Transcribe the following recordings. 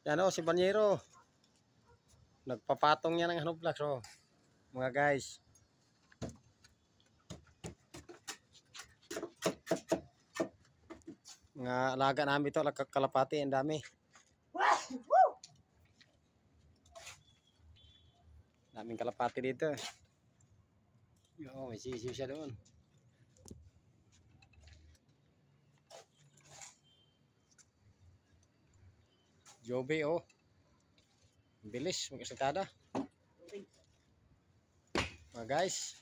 Yan o, si Banyero. Nagpapatong niya ng Hanoblax o. Mga guys. Mga alaga namin ito, kalapati, ang dami. Daming kalapati dito. Yo, may sisiw siya doon. Joby oh. Bilis, mag-isagada. Mga guys.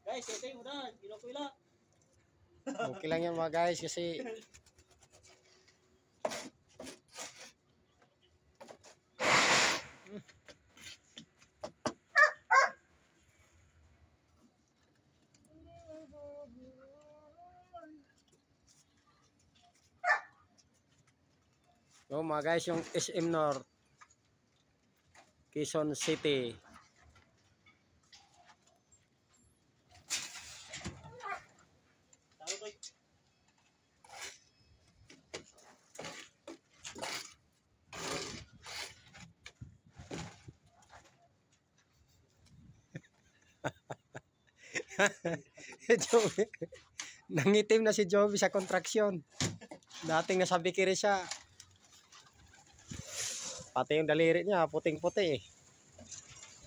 Guys, okay mo na. Kilo-kilo. Okay lang yan mga guys kasi mga guys, yung SM North Quezon City. Joby. Nangitim na si Joby sa kontraksyon. Dating nasa bikini siya. Pati yung daliri niya, puting-puti.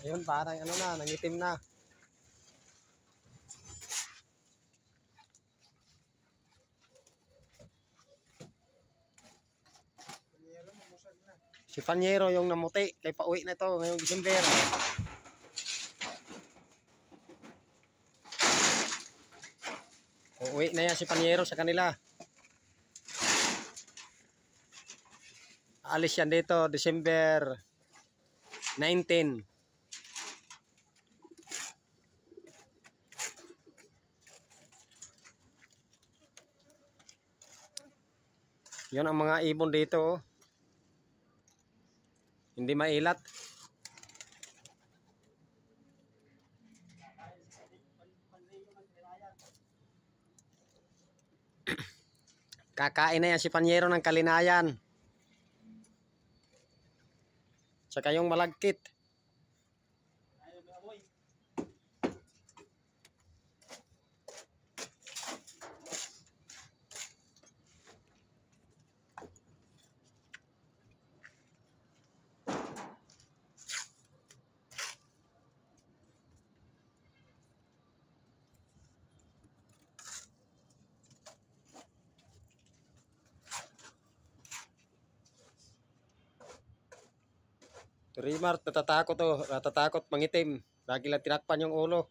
Ayun, parang ano na, nangitim na. Si Panyero yung namuti, kay pauwi na ito ngayong December. Uuwi na yan si Panyero sa kanila. Alis yan dito, December 19. Yun ang mga ibon dito. Hindi mailat. Kakain na yan si Panyero ng kalinayan. Saka yung malagkit. Rimart, natatakot mangitim. Lagi lang tinakpan yung ulo.